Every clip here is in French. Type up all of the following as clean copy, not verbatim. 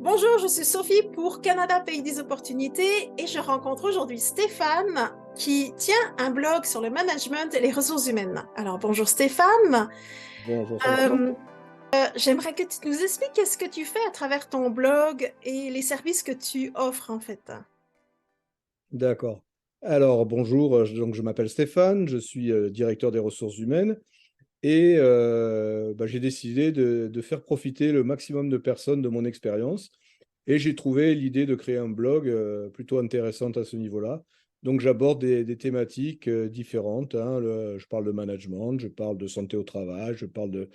Bonjour, je suis Sophie pour Canada Pays des Opportunités et je rencontre aujourd'hui Stéphane qui tient un blog sur le management et les ressources humaines. Alors bonjour Stéphane. Bonjour Sophie. Euh, J'aimerais que tu nous expliques qu'est-ce que tu fais à travers ton blog et les services que tu offres en fait. D'accord. Alors bonjour, donc je m'appelle Stéphane, je suis directeur des ressources humaines et j'ai décidé de faire profiter le maximum de personnes de mon expérience et j'ai trouvé l'idée de créer un blog plutôt intéressante à ce niveau-là. Donc j'aborde des thématiques différentes, hein. Je parle de management, je parle de santé au travail, je parle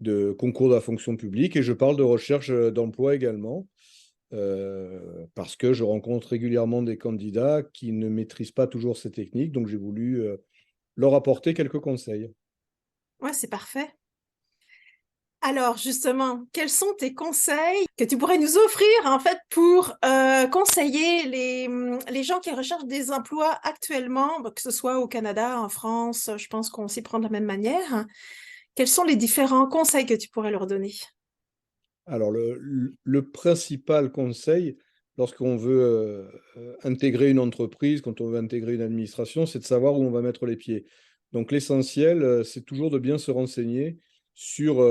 de concours de la fonction publique et je parle de recherche d'emploi également. Parce que je rencontre régulièrement des candidats qui ne maîtrisent pas toujours ces techniques, donc j'ai voulu leur apporter quelques conseils. Ouais, c'est parfait. Alors justement, quels sont tes conseils que tu pourrais nous offrir en fait pour conseiller les gens qui recherchent des emplois actuellement, bah, que ce soit au Canada, en France, je pense qu'on s'y prend de la même manière. Quels sont les différents conseils que tu pourrais leur donner? Alors, le principal conseil, lorsqu'on veut intégrer une entreprise, quand on veut intégrer une administration, c'est de savoir où on va mettre les pieds. Donc, l'essentiel, c'est toujours de bien se renseigner sur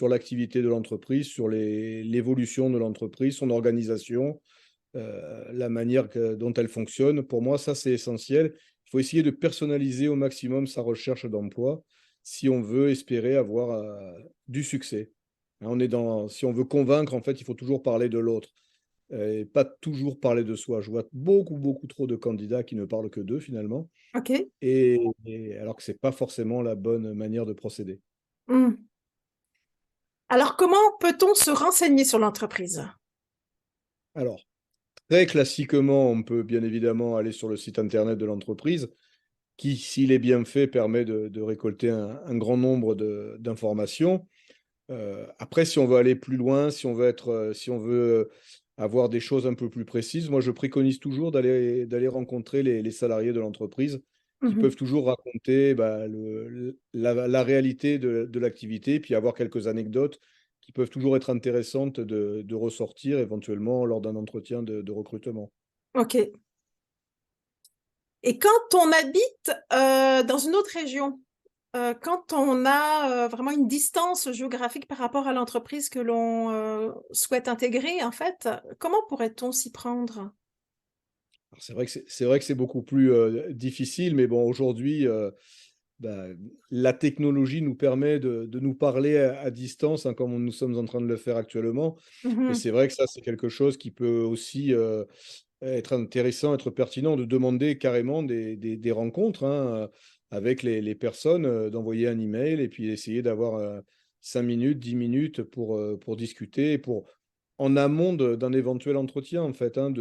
l'activité de l'entreprise, sur l'évolution de l'entreprise, son organisation, la manière dont elle fonctionne. Pour moi, ça, c'est essentiel. Il faut essayer de personnaliser au maximum sa recherche d'emploi si on veut espérer avoir du succès. Hein, si on veut convaincre, en fait, il faut toujours parler de l'autre et pas toujours parler de soi. Je vois beaucoup, beaucoup trop de candidats qui ne parlent que d'eux finalement, OK. et alors que c'est pas forcément la bonne manière de procéder. Hmm. Alors, comment peut-on se renseigner sur l'entreprise? Alors, très classiquement, on peut bien évidemment aller sur le site internet de l'entreprise, qui, s'il est bien fait, permet de récolter un grand nombre d'informations. Après, si on veut aller plus loin, si on veut avoir des choses un peu plus précises, moi, je préconise toujours d'aller rencontrer les salariés de l'entreprise qui Mhm. peuvent toujours raconter la réalité de l'activité, puis avoir quelques anecdotes qui peuvent toujours être intéressantes de ressortir éventuellement lors d'un entretien de recrutement. OK. Et quand on habite dans une autre région, quand on a vraiment une distance géographique par rapport à l'entreprise que l'on souhaite intégrer, en fait, comment pourrait-on s'y prendre? Alors, c'est vrai que c'est beaucoup plus difficile, mais bon, aujourd'hui, bah, la technologie nous permet de nous parler à distance, hein, comme nous sommes en train de le faire actuellement. Et Mhm. c'est vrai que ça, c'est quelque chose qui peut aussi être intéressant, être pertinent, de demander carrément des rencontres, hein, avec les personnes, d'envoyer un email et puis essayer d'avoir 5 minutes, 10 minutes pour discuter, en amont d'un éventuel entretien, en fait, hein,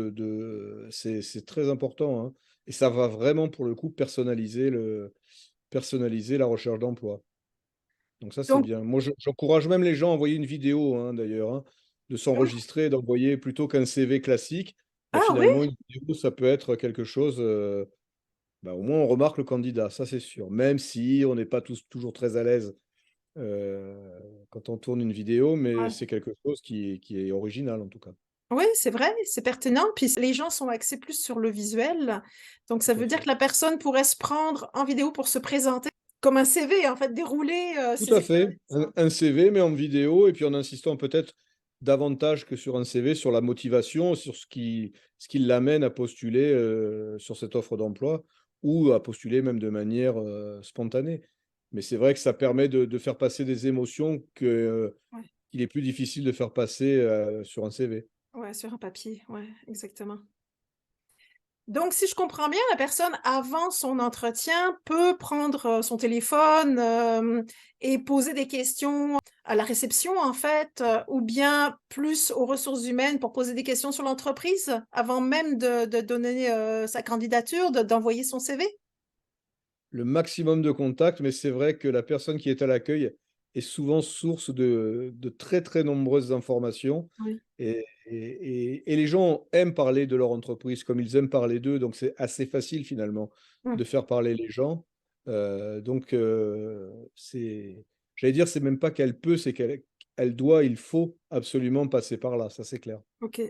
c'est très important, hein. Et ça va vraiment, pour le coup, personnaliser la recherche d'emploi. Donc ça, c'est Donc, bien. Moi, j'encourage même les gens à envoyer une vidéo, hein, d'ailleurs, hein, de s'enregistrer, d'envoyer plutôt qu'un CV classique. Bah, ah oui, finalement, une vidéo, ça peut être quelque chose. Au moins, on remarque le candidat, ça c'est sûr. Même si on n'est pas tous toujours très à l'aise quand on tourne une vidéo, mais ouais. c'est quelque chose qui est original en tout cas. Oui, c'est vrai, c'est pertinent. Puis les gens sont axés plus sur le visuel. Donc, ça Tout à veut dire que fait. la personne pourrait se prendre en vidéo pour se présenter comme un CV, en fait, dérouler Tout ses à expériences. fait. Un CV, mais en vidéo, et puis en insistant peut-être davantage que sur un CV, sur la motivation, sur ce qui l'amène à postuler sur cette offre d'emploi, ou à postuler même de manière spontanée. Mais c'est vrai que ça permet de faire passer des émotions Ouais, qu'il est plus difficile de faire passer sur un CV. ouais, sur un papier, ouais, exactement. Donc, si je comprends bien, la personne, avant son entretien, peut prendre son téléphone et poser des questions à la réception, en fait, ou bien plus aux ressources humaines pour poser des questions sur l'entreprise, avant même de donner sa candidature, d'envoyer son CV. Le maximum de contacts, mais c'est vrai que la personne qui est à l'accueil est souvent source de très, très nombreuses informations. Oui. Et les gens aiment parler de leur entreprise comme ils aiment parler d'eux, donc c'est assez facile finalement Mm. de faire parler les gens. Donc, j'allais dire, c'est même pas qu'elle peut, c'est il faut absolument passer par là, ça c'est clair. Ok.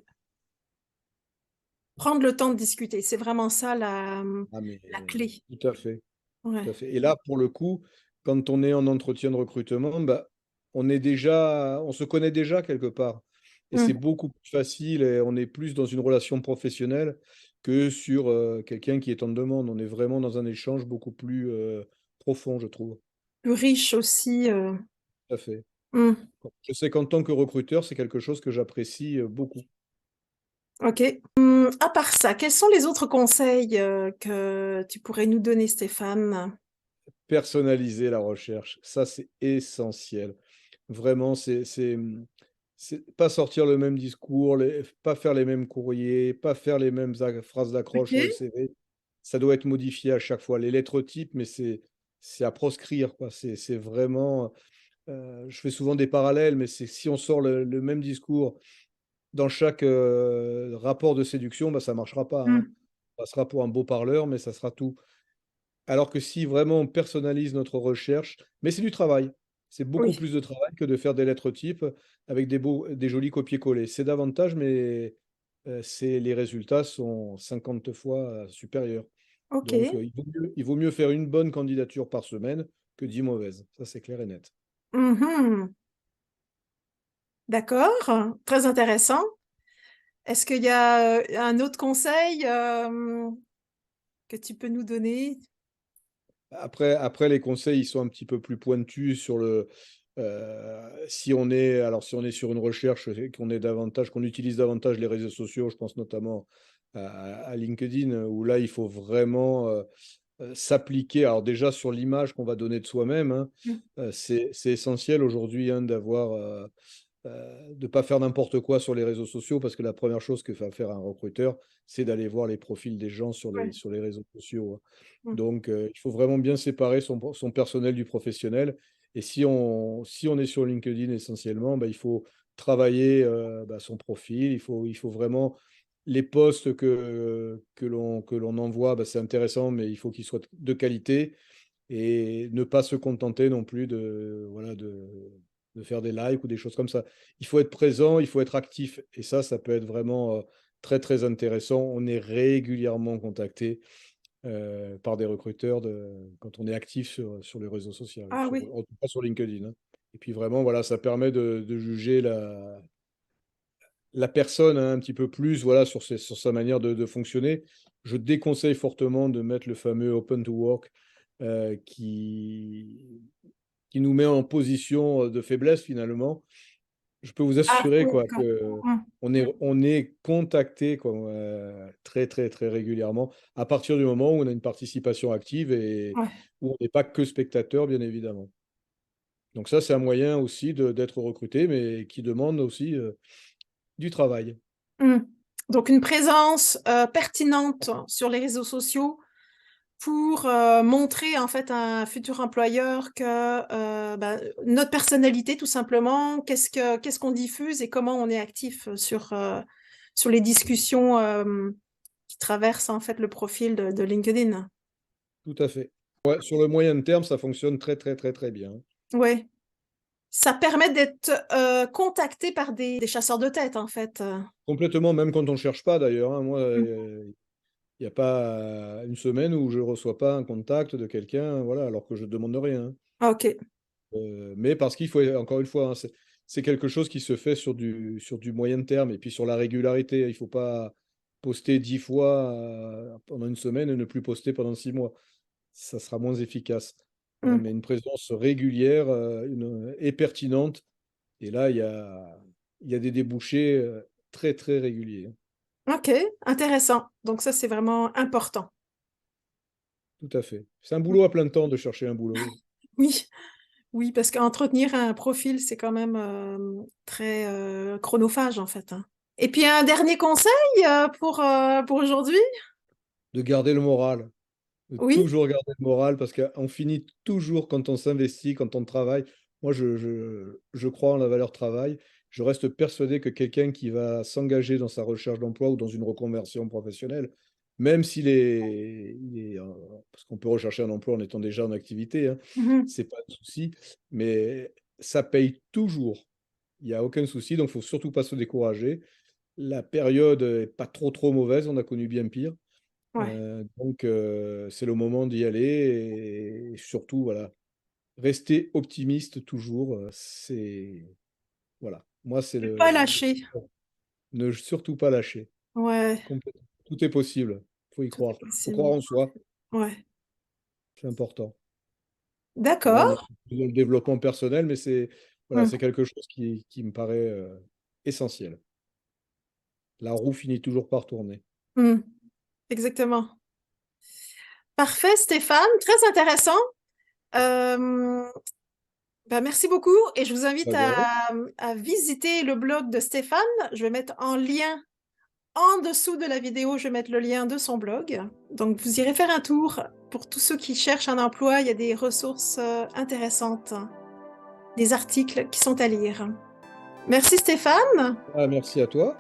Prendre le temps de discuter, c'est vraiment ça Ah, mais la clé. tout à fait. Tout Ouais. à fait. Et là, pour le coup, quand on est en entretien de recrutement, bah, on se connaît déjà quelque part. Et c'est Mm. beaucoup plus facile et on est plus dans une relation professionnelle que sur quelqu'un qui est en demande. On est vraiment dans un échange beaucoup plus profond, je trouve. Plus riche aussi. Tout à fait. Mm. Je sais qu'en tant que recruteur, c'est quelque chose que j'apprécie beaucoup. Ok. À part ça, quels sont les autres conseils que tu pourrais nous donner, Stéphane? Personnaliser la recherche, ça c'est essentiel. Vraiment, c'est pas sortir le même discours, pas faire les mêmes courriers, pas faire les mêmes phrases d'accroche sur le Ok. CV. Ça doit être modifié à chaque fois. Les lettres types, mais c'est à proscrire, quoi. C'est vraiment. Je fais souvent des parallèles, mais c'est si on sort le même discours dans chaque rapport de séduction, bah, ça marchera pas, hein. Mm. On passera pour un beau parleur, mais ça sera tout. Alors que si vraiment on personnalise notre recherche, mais c'est du travail. C'est beaucoup Oui. plus de travail que de faire des lettres types avec des jolis copier-coller. C'est davantage, mais les résultats sont 50 fois supérieurs. Ok. Donc, il vaut mieux faire une bonne candidature par semaine que 10 mauvaises. Ça, c'est clair et net. Mhm. D'accord. Très intéressant. Est-ce qu'il y a un autre conseil que tu peux nous donner? Après, les conseils, ils sont un petit peu plus pointus sur si on est sur une recherche et qu'on utilise davantage les réseaux sociaux, je pense notamment à LinkedIn, où là, il faut vraiment s'appliquer. Alors déjà sur l'image qu'on va donner de soi-même, hein, Mm. c'est essentiel aujourd'hui, hein, de ne pas faire n'importe quoi sur les réseaux sociaux, parce que la première chose que va faire un recruteur, c'est d'aller voir les profils des gens Ouais. sur les réseaux sociaux, hein. Mm. Donc, il faut vraiment bien séparer son personnel du professionnel. Et si on est sur LinkedIn essentiellement, bah, il faut travailler bah, son profil. Il faut vraiment les posts que l'on envoie, bah, c'est intéressant, mais il faut qu'ils soient de qualité et ne pas se contenter non plus de faire des likes ou des choses comme ça. Il faut être présent, il faut être actif. Et ça peut être vraiment très, très intéressant. On est régulièrement contacté par des recruteurs quand on est actif sur les réseaux sociaux, Ah oui. en tout cas sur LinkedIn, hein. Et puis vraiment, voilà, ça permet de juger la personne, hein, un petit peu plus voilà, sur sa manière de fonctionner. Je déconseille fortement de mettre le fameux Open to Work euh, qui, qui nous met en position de faiblesse finalement. Je peux vous Ah assurer oui, quoi, d'accord. que Mm. on est contacté quoi, très, très, très régulièrement à partir du moment où on a une participation active et Ouais. où on n'est pas que spectateur, bien évidemment. Donc ça, c'est un moyen aussi d'être recruté, mais qui demande aussi du travail. Mm. Donc une présence pertinente sur les réseaux sociaux pour montrer en fait à un futur employeur que notre personnalité tout simplement, qu'est-ce qu'on diffuse et comment on est actif sur les discussions qui traversent en fait le profil de LinkedIn. Tout à fait. Ouais, sur le moyen terme, ça fonctionne très, très, très, très bien. Ouais. Ça permet d'être contacté par des chasseurs de tête en fait. Complètement, même quand on ne cherche pas d'ailleurs, hein. Moi, Mm. il n'y a pas une semaine où je ne reçois pas un contact de quelqu'un, voilà, alors que je ne demande rien, hein. Ok. Mais parce qu'il faut, encore une fois, hein, c'est quelque chose qui se fait sur du moyen terme et puis sur la régularité. Il ne faut pas poster 10 fois pendant une semaine et ne plus poster pendant 6 mois. Ça sera moins efficace. Mm. Mais une présence régulière et pertinente. Et là, il y a des débouchés très, très réguliers, hein. Ok, intéressant. Donc ça, c'est vraiment important. Tout à fait. C'est un boulot à plein temps de chercher un boulot. Oui, oui, parce qu'entretenir un profil, c'est quand même très chronophage en fait, hein. Et puis un dernier conseil pour aujourd'hui? De garder le moral. De Oui. toujours garder le moral parce qu'on finit toujours quand on s'investit, quand on travaille. Moi, je crois en la valeur travail. Je reste persuadé que quelqu'un qui va s'engager dans sa recherche d'emploi ou dans une reconversion professionnelle, même parce qu'on peut rechercher un emploi en étant déjà en activité, hein, Mhm. c'est pas un souci, mais ça paye toujours. Il n'y a aucun souci, donc il ne faut surtout pas se décourager. La période n'est pas trop mauvaise, on a connu bien pire. Ouais. Donc, c'est le moment d'y aller et surtout, voilà, rester optimiste toujours. C'est, voilà, moi, c'est Ne pas le... lâcher. Ne surtout pas lâcher. Ouais, Complètement. Tout est possible. Il faut y tout est croire. Il faut croire possible. en soi. Ouais. C'est important. Là, on est D'accord. plus dans le développement personnel, mais c'est voilà, Hmm. c'est quelque chose qui me paraît essentiel. La roue finit toujours par tourner. Hmm. Exactement. Parfait, Stéphane. Très intéressant. Euh, merci beaucoup et je vous invite Pas de rien. à visiter le blog de Stéphane. Je vais mettre en lien en dessous de la vidéo, je vais mettre le lien de son blog. Donc vous irez faire un tour. Pour tous ceux qui cherchent un emploi, il y a des ressources intéressantes, des articles qui sont à lire. Merci Stéphane. Ah, merci à toi.